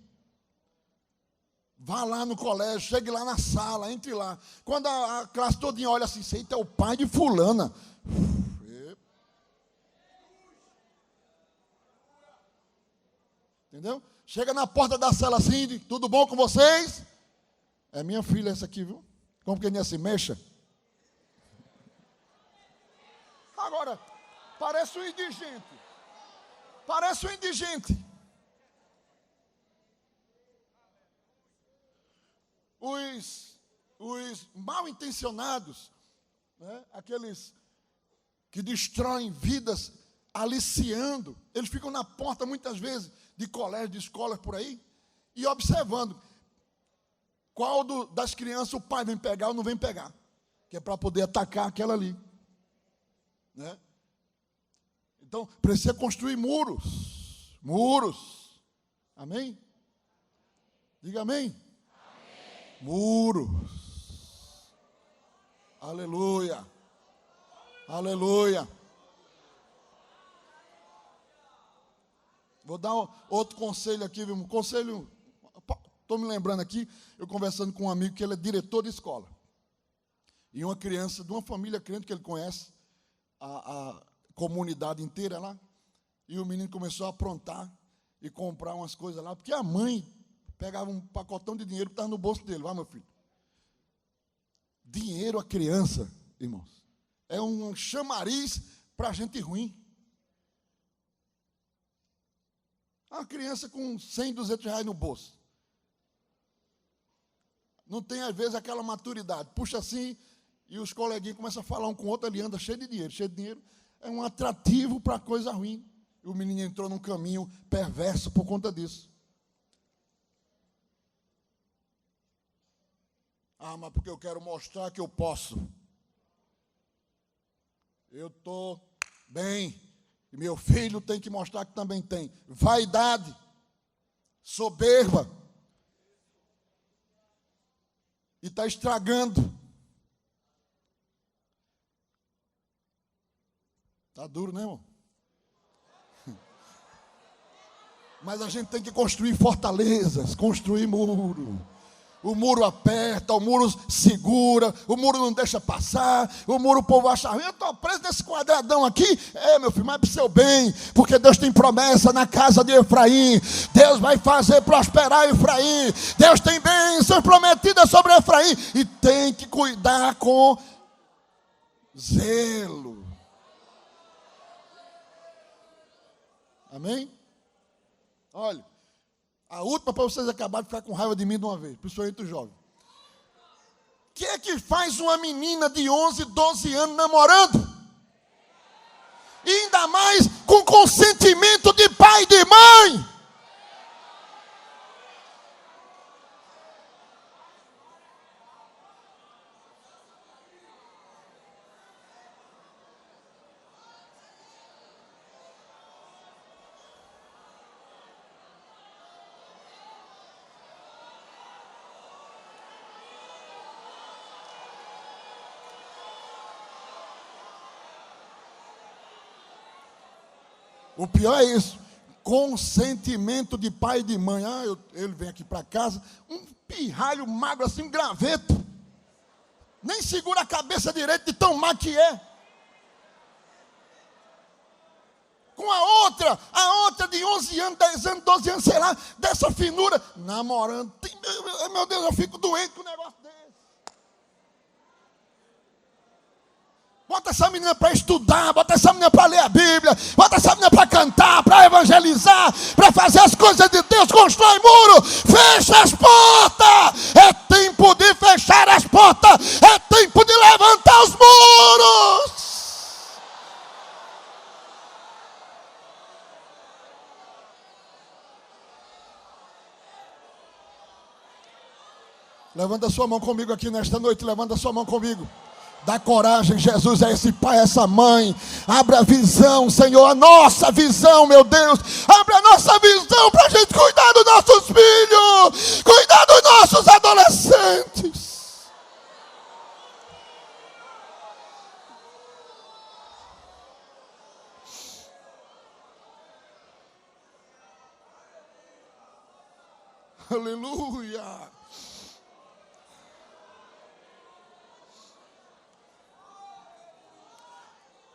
Vá lá no colégio, chegue lá na sala, entre lá. Quando a classe todinha olha assim, eita, é o pai de fulana. Entendeu? Chega na porta da sala assim, tudo bom com vocês? É minha filha essa aqui, viu? Como que nem assim, mexa. Agora, parece um indigente. Parece um indigente. Os mal intencionados, né, aqueles que destroem vidas, aliciando, eles ficam na porta muitas vezes de colégios, de escolas por aí, e observando qual das crianças o pai vem pegar ou não vem pegar, que é para poder atacar aquela ali. Né? Então, precisa construir muros. Muros. Amém? Diga amém. Muros. Aleluia. Aleluia. Vou dar outro conselho aqui, viu? Conselho, estou me lembrando aqui, eu conversando com um amigo que ele é diretor de escola. E uma criança de uma família crente que ele conhece, a comunidade inteira lá, e o menino começou a aprontar e comprar umas coisas lá, porque a mãe pegava um pacotão de dinheiro que estava no bolso dele. Vai, meu filho. Dinheiro a criança, irmãos, é um chamariz para gente ruim. Uma criança com 100, 200 reais no bolso. Não tem, às vezes, aquela maturidade. Puxa assim, e os coleguinhas começam a falar um com o outro, ele anda cheio de dinheiro. Cheio de dinheiro é um atrativo para coisa ruim. E o menino entrou num caminho perverso por conta disso. Ah, mas porque eu quero mostrar que eu posso. Eu estou bem. E meu filho tem que mostrar que também tem. Vaidade. Soberba. E está estragando. Está duro, né, irmão? Mas a gente tem que construir fortalezas, construir muro. O muro aperta, o muro segura, o muro não deixa passar, o muro o povo acha ruim. Eu estou preso nesse quadradão aqui. Meu filho, mas é para o seu bem, porque Deus tem promessa na casa de Efraim. Deus vai fazer prosperar Efraim. Deus tem bênçãos prometidas sobre Efraim. E tem que cuidar com zelo. Amém? Olha. A última para vocês acabarem de ficar com raiva de mim de uma vez, principalmente os jovens. O que é que faz uma menina de 11, 12 anos namorando? E ainda mais com consentimento de pai e de mãe. O pior é isso. consentimento de pai e de mãe. Ele vem aqui para casa, um pirralho magro assim, um graveto. Nem segura a cabeça direito de tão má que é. Com a outra de 11 anos, 10 anos, 12 anos, sei lá, dessa finura, namorando. Meu Deus, eu fico doente com um negócio desse. Bota essa menina para estudar, bota essa menina para ler a Bíblia, bota essa menina para cantar, para evangelizar, para fazer as coisas de Deus, constrói muro, fecha as portas. É tempo de fechar as portas, é tempo de levantar os muros. Levanta sua mão comigo aqui nesta noite, levanta sua mão comigo. Dá coragem, Jesus, a esse pai, a essa mãe. Abra a visão, Senhor, a nossa visão, meu Deus. Abra a nossa visão para a gente cuidar dos nossos filhos, cuidar dos nossos adolescentes. Aleluia.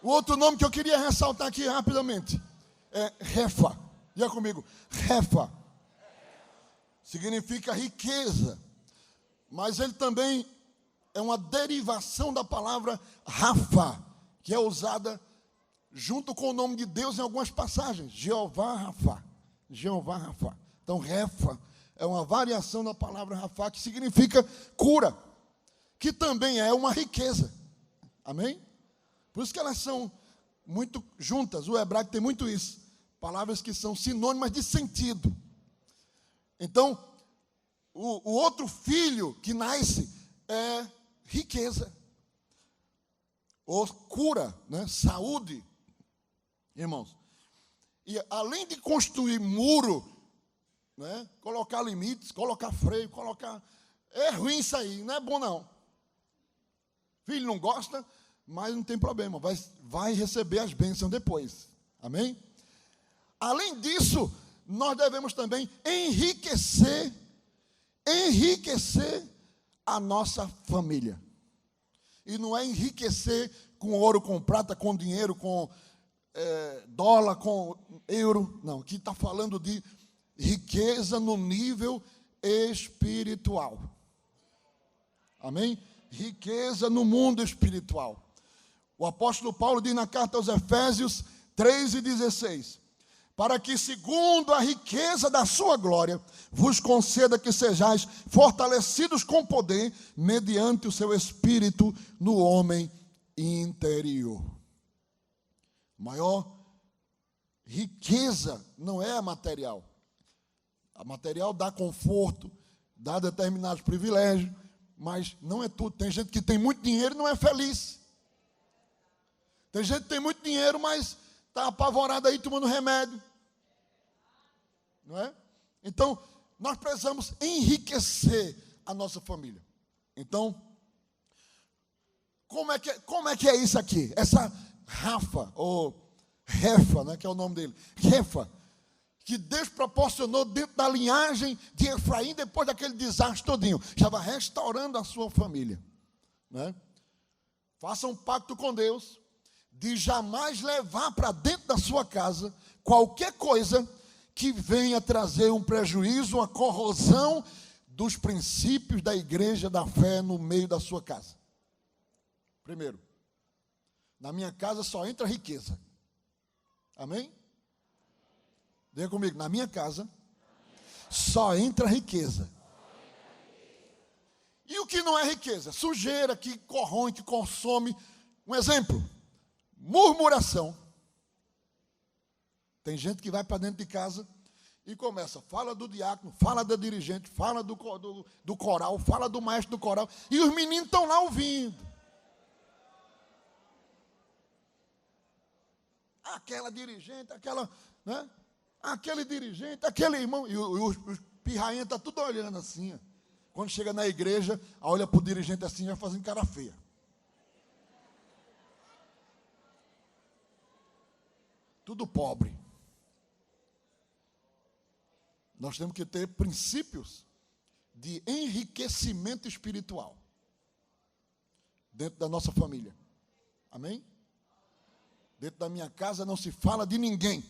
O outro nome que eu queria ressaltar aqui rapidamente é Refa. Diga comigo, Refa. Significa riqueza. Mas ele também é uma derivação da palavra Rafa, que é usada junto com o nome de Deus em algumas passagens. Jeová Rafa. Jeová Rafa. Então, Refa é uma variação da palavra Rafa, que significa cura, que também é uma riqueza. Amém? Por isso que elas são muito juntas. O hebraico tem muito isso. Palavras que são sinônimas de sentido. Então, o outro filho que nasce é riqueza. Ou cura, né? Saúde. Irmãos. E além de construir muro, né? Colocar limites, colocar freio, é ruim isso aí, não é bom não. Filho não gosta, mas não tem problema, vai receber as bênçãos depois. Amém? Além disso, nós devemos também enriquecer a nossa família. E não é enriquecer com ouro, com prata, com dinheiro, com dólar, com euro. Não, aqui está falando de riqueza no nível espiritual. Amém? Riqueza no mundo espiritual. O apóstolo Paulo diz na carta aos Efésios 3:16, para que segundo a riqueza da sua glória, vos conceda que sejais fortalecidos com poder, mediante o seu Espírito no homem interior. Maior riqueza não é a material. A material dá conforto, dá determinados privilégios, mas não é tudo. Tem gente que tem muito dinheiro e não é feliz. Tem gente que tem muito dinheiro, mas está apavorado aí tomando remédio. Não é? Então, nós precisamos enriquecer a nossa família. Então, como é que é isso aqui? Essa Rafa, ou Refa, né, que é o nome dele. Refa, que Deus proporcionou dentro da linhagem de Efraim, depois daquele desastre todinho. Já vai restaurando a sua família. Né? Faça um pacto com Deus de jamais levar para dentro da sua casa qualquer coisa que venha trazer um prejuízo, uma corrosão dos princípios da igreja da fé no meio da sua casa. Primeiro, na minha casa só entra riqueza. Amém? Diga comigo, na minha casa só entra riqueza. E o que não é riqueza? Sujeira que corrói, que consome. Um exemplo, murmuração. Tem gente que vai para dentro de casa e começa, fala do diácono, fala da dirigente, fala do coral, fala do maestro do coral, e os meninos estão lá ouvindo. Aquela dirigente, aquela, né? Aquele dirigente, aquele irmão, e os pirrainhas estão tudo olhando assim. Ó. Quando chega na igreja, olha para o dirigente assim, já fazendo cara feia. Tudo pobre. Nós temos que ter princípios de enriquecimento espiritual dentro da nossa família. Amém? Dentro da minha casa não se fala de ninguém.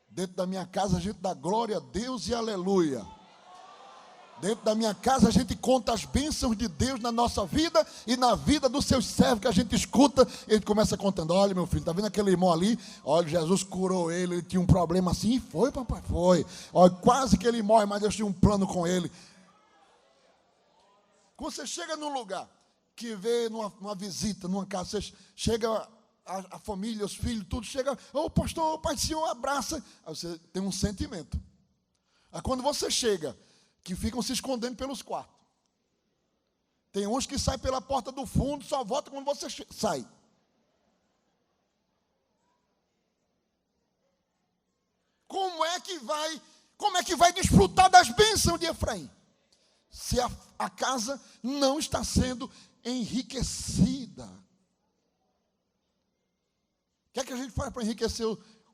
Dentro da minha casa a gente dá glória a Deus e aleluia. Dentro da minha casa a gente conta as bênçãos de Deus na nossa vida e na vida dos seus servos que a gente escuta. Ele começa contando: olha, meu filho, está vendo aquele irmão ali? Olha, Jesus curou ele tinha um problema assim. Foi, papai, foi. Olha, quase que ele morre, mas Deus tinha um plano com ele. Quando você chega num lugar que vê numa visita, numa casa, você chega, a família, os filhos, tudo chega: ô pastor, pai do Senhor, abraça. Aí você tem um sentimento. Aí quando você chega, que ficam se escondendo pelos quartos. Tem uns que saem pela porta do fundo, só volta quando você sai. Como é que vai desfrutar das bênçãos de Efraim? Se a casa não está sendo enriquecida. O que é que a gente faz para enriquecer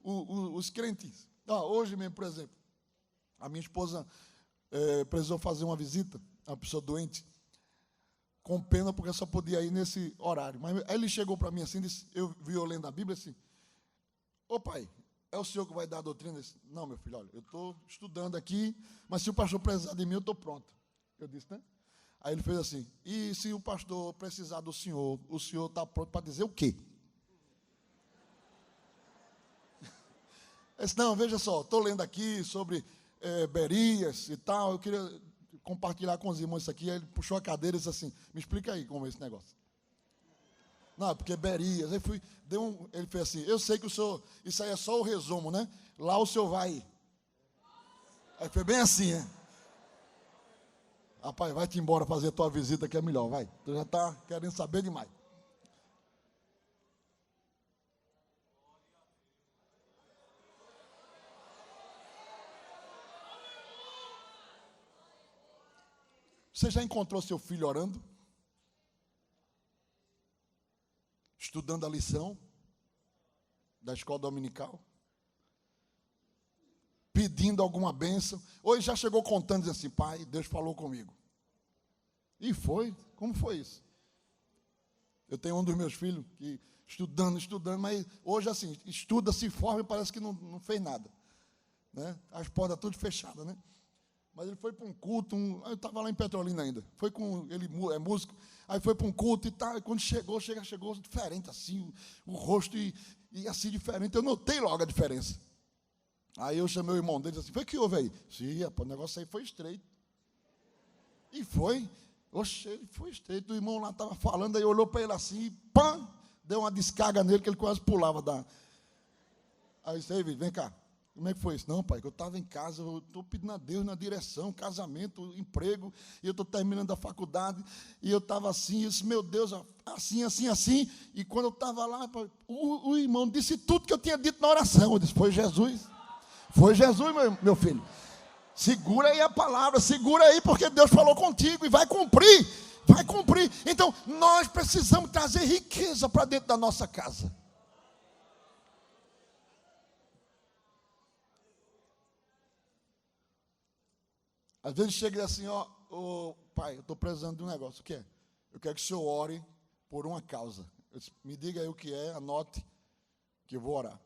os crentes? Hoje mesmo, por exemplo, a minha esposa precisou fazer uma visita a uma pessoa doente, com pena porque só podia ir nesse horário. Mas aí ele chegou para mim assim, disse, eu lendo a Bíblia assim: ô pai, é o senhor que vai dar a doutrina? Eu disse: não, meu filho, olha, eu estou estudando aqui, mas se o pastor precisar de mim, eu estou pronto. Eu disse, né? Aí ele fez assim: e se o pastor precisar do senhor, o senhor está pronto para dizer o quê? Eu disse: não, veja só, estou lendo aqui sobre Berias e tal, eu queria compartilhar com os irmãos isso aqui. Aí ele puxou a cadeira e disse assim: me explica aí como é esse negócio. Não, porque Berias. Aí ele fez assim: eu sei que o senhor, isso aí é só o resumo, né? Lá o senhor vai. Aí foi bem assim, né? Rapaz, vai-te embora fazer a tua visita que é melhor, vai. Tu já está querendo saber demais. Você já encontrou seu filho orando? Estudando a lição da escola dominical? Pedindo alguma bênção? Ou ele já chegou contando, dizendo assim: pai, Deus falou comigo. E foi? Como foi isso? Eu tenho um dos meus filhos que estudando, mas hoje assim, estuda, se forma e parece que não fez nada, né? As portas tudo fechadas, né? Mas ele foi para um culto, eu estava lá em Petrolina ainda, ele é músico, aí foi para um culto e tal, e quando chegou diferente assim, o rosto e assim diferente, eu notei logo a diferença. Aí eu chamei o irmão dele e disse assim: foi que houve aí? Sim, o negócio aí foi estreito. E foi, ele foi estreito, o irmão lá estava falando, aí olhou para ele assim, e pã, deu uma descarga nele que ele quase pulava Aí eu disse: ei, vem cá. Como é que foi isso? Não, pai, que eu estava em casa, eu estou pedindo a Deus na direção, casamento, emprego, e eu estou terminando a faculdade, e eu estava assim, eu disse: meu Deus, assim, e quando eu estava lá, o irmão disse tudo que eu tinha dito na oração. Eu disse: foi Jesus, meu filho. Segura aí a palavra, segura aí, porque Deus falou contigo e vai cumprir. Então, nós precisamos trazer riqueza para dentro da nossa casa. Às vezes chega assim: ó, pai, eu estou precisando de um negócio. O que é? Eu quero que o senhor ore por uma causa. Me diga aí o que é, anote, que eu vou orar.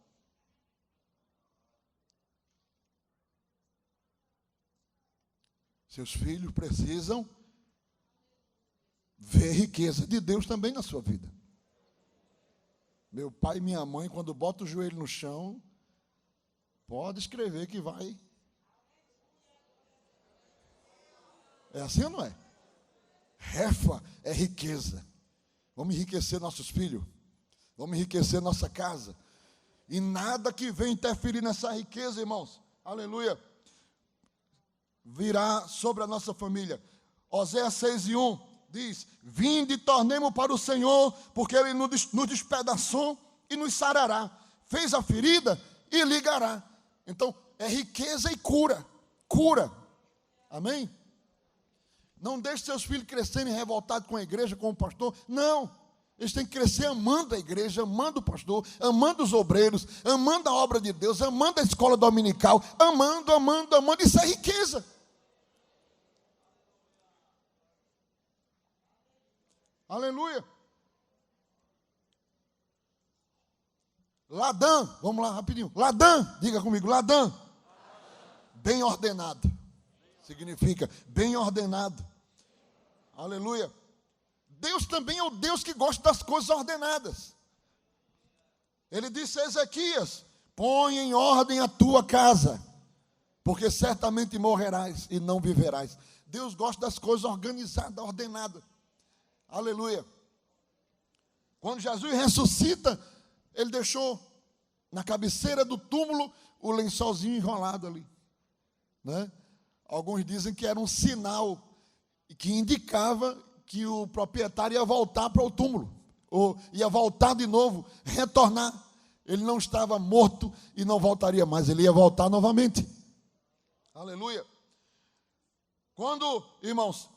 Seus filhos precisam ver riqueza de Deus também na sua vida. Meu pai e minha mãe, quando bota o joelho no chão, pode escrever que vai. É assim ou não é? Refa é riqueza. Vamos enriquecer nossos filhos. Vamos enriquecer nossa casa. E nada que venha interferir nessa riqueza, irmãos, aleluia, virá sobre a nossa família. Oséias 6:1 diz: vinde e tornemos para o Senhor, porque Ele nos despedaçou e nos sarará. Fez a ferida e ligará. Então, é riqueza e cura. Amém? Não deixe seus filhos crescerem revoltados com a igreja, com o pastor. Não. Eles têm que crescer amando a igreja, amando o pastor, amando os obreiros, amando a obra de Deus, amando a escola dominical, amando. Isso é riqueza. Aleluia. Ladã, vamos lá rapidinho. Ladã, diga comigo, Ladã. Bem ordenado. Significa bem ordenado. Aleluia. Deus também é o Deus que gosta das coisas ordenadas. Ele disse a Ezequias: põe em ordem a tua casa, porque certamente morrerás e não viverás. Deus gosta das coisas organizadas, ordenadas. Aleluia. Quando Jesus ressuscita, ele deixou na cabeceira do túmulo o lençolzinho enrolado ali, né? Alguns dizem que era um sinal que indicava que o proprietário ia voltar para o túmulo, ou ia voltar de novo, retornar. Ele não estava morto e não voltaria mais, ele ia voltar novamente. Aleluia. Quando, irmãos,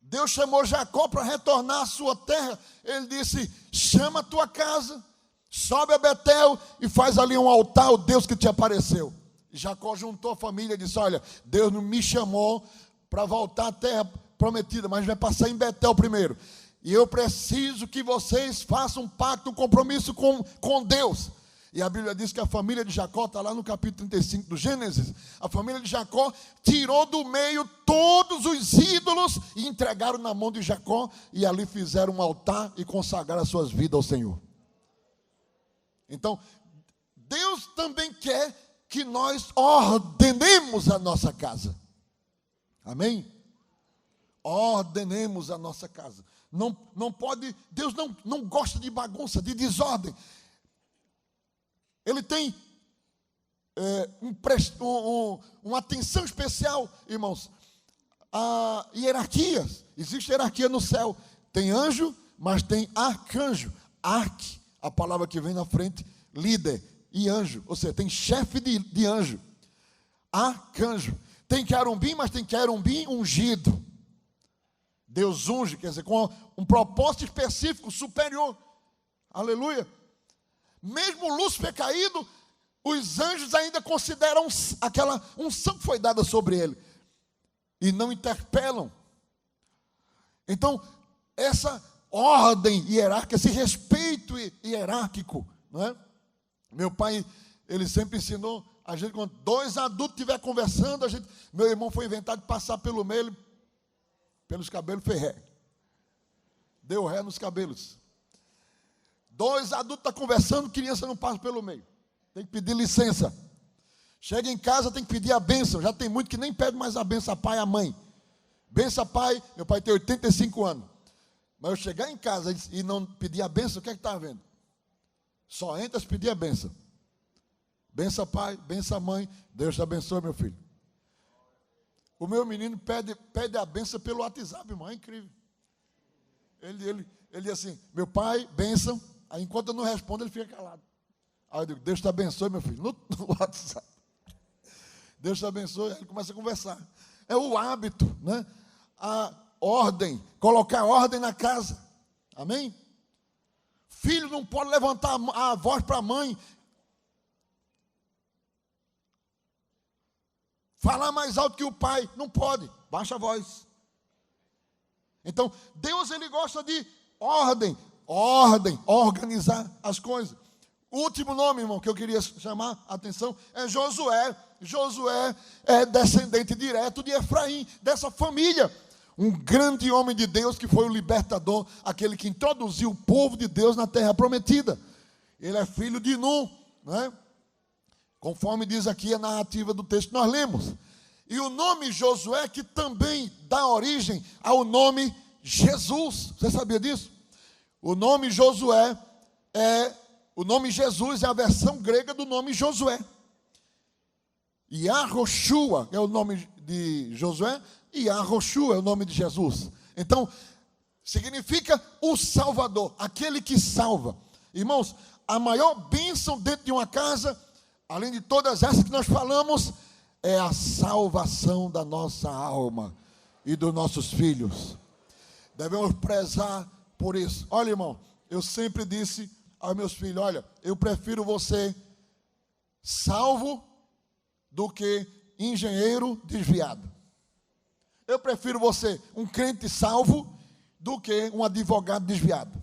Deus chamou Jacó para retornar à sua terra, ele disse: chama a tua casa, sobe a Betel e faz ali um altar ao Deus que te apareceu. E Jacó juntou a família e disse: olha, Deus não me chamou para voltar à terra prometida, mas vai passar em Betel primeiro. E eu preciso que vocês façam um pacto, um compromisso com Deus. E a Bíblia diz que a família de Jacó, está lá no capítulo 35 do Gênesis, a família de Jacó tirou do meio todos os ídolos e entregaram na mão de Jacó, e ali fizeram um altar e consagraram as suas vidas ao Senhor. Então, Deus também quer que nós ordenemos a nossa casa. Amém? Ordenemos a nossa casa. Não pode, Deus não gosta de bagunça, de desordem. Ele tem uma atenção especial, irmãos, a hierarquias. Existe hierarquia no céu. Tem anjo, mas tem arcanjo. Arque, a palavra que vem na frente, líder e anjo. Ou seja, tem chefe de anjo. Arcanjo. Tem querubim, mas tem querubim ungido. Deus unge, quer dizer, com um propósito específico, superior. Aleluia. Mesmo Lúcifer caído, os anjos ainda consideram aquela unção que foi dada sobre ele. E não interpelam. Então, essa ordem hierárquica, esse respeito hierárquico, não é? Meu pai, ele sempre ensinou a gente, quando dois adultos estiverem conversando, meu irmão foi inventado de passar pelo meio, pelos cabelos, fez ré. Deu ré nos cabelos. Dois adultos estão conversando, criança não passa pelo meio. Tem que pedir licença. Chega em casa, tem que pedir a bênção. Já tem muito que nem pede mais a bênção a pai e a mãe. Bênção a pai, meu pai tem 85 anos. Mas eu chegar em casa e não pedir a bênção, o que é que está havendo? Só entra se pedir a bênção. Bênção a pai, bênção a mãe. Deus te abençoe, meu filho. O meu menino pede a bênção pelo WhatsApp, irmão, é incrível. Ele diz assim: meu pai, bênção. Aí enquanto eu não respondo, ele fica calado. Aí eu digo: Deus te abençoe, meu filho, no WhatsApp. Deus te abençoe. Aí ele começa a conversar. É o hábito, né? A ordem, colocar ordem na casa. Amém? Filho não pode levantar a voz para a mãe. Falar mais alto que o pai, não pode, baixa a voz. Então, Deus, ele gosta de ordem, organizar as coisas. O último nome, irmão, que eu queria chamar a atenção é Josué. Josué é descendente direto de Efraim, dessa família. Um grande homem de Deus que foi o libertador, aquele que introduziu o povo de Deus na terra prometida. Ele é filho de Nun, né? Conforme diz aqui a narrativa do texto que nós lemos. E o nome Josué, que também dá origem ao nome Jesus. Você sabia disso? O nome Josué o nome Jesus é a versão grega do nome Josué. Yahoshua é o nome de Josué e Yahoshua é o nome de Jesus. Então, significa o Salvador, aquele que salva. Irmãos, a maior bênção dentro de uma casa, além de todas essas que nós falamos, é a salvação da nossa alma e dos nossos filhos. Devemos prezar por isso. Olha, irmão, Eu sempre disse aos meus filhos: olha, eu prefiro você salvo do que engenheiro desviado. Eu prefiro você um crente salvo do que um advogado desviado.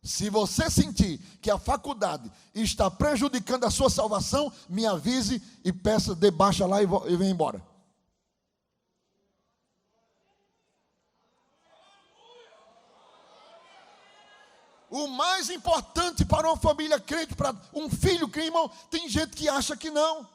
Se você sentir que a faculdade está prejudicando a sua salvação, me avise e peça, dê baixa lá e venha embora. O mais importante para uma família crente, para um filho crente, irmão, tem gente que acha que não.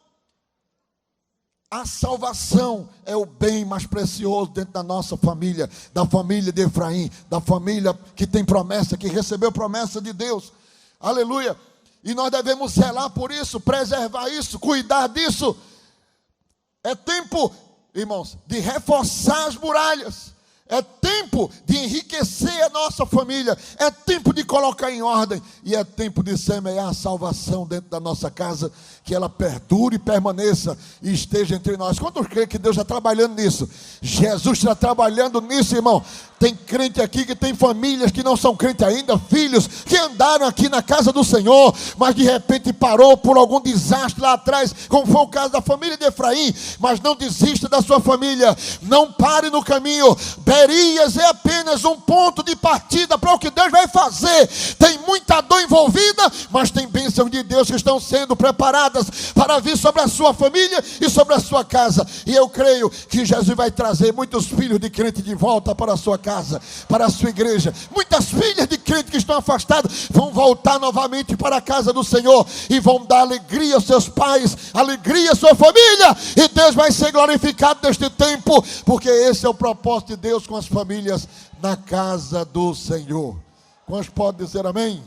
A salvação é o bem mais precioso dentro da nossa família, da família de Efraim, da família que tem promessa, que recebeu promessa de Deus. Aleluia. E nós devemos zelar por isso, preservar isso, cuidar disso. É tempo, irmãos, de reforçar as muralhas. É tempo de enriquecer a nossa família. É tempo de colocar em ordem. E é tempo de semear a salvação dentro da nossa casa. Que ela perdure e permaneça e esteja entre nós. Quantos creem que Deus está trabalhando nisso? Jesus está trabalhando nisso, irmão. Tem crente aqui que tem famílias que não são crentes ainda, filhos que andaram aqui na casa do Senhor, mas de repente parou por algum desastre lá atrás, como foi o caso da família de Efraim. Mas não desista da sua família, não pare no caminho. Berias é apenas um ponto de partida para o que Deus vai fazer. Tem muita dor envolvida, mas tem bênçãos de Deus que estão sendo preparadas para vir sobre a sua família e sobre a sua casa. E eu creio que Jesus vai trazer muitos filhos de crente de volta para a sua casa, para a sua igreja. Muitas filhas de crente que estão afastadas vão voltar novamente para a casa do Senhor e vão dar alegria aos seus pais, alegria à sua família, e Deus vai ser glorificado neste tempo, porque esse é o propósito de Deus com as famílias na casa do Senhor. Quantos podem dizer amém?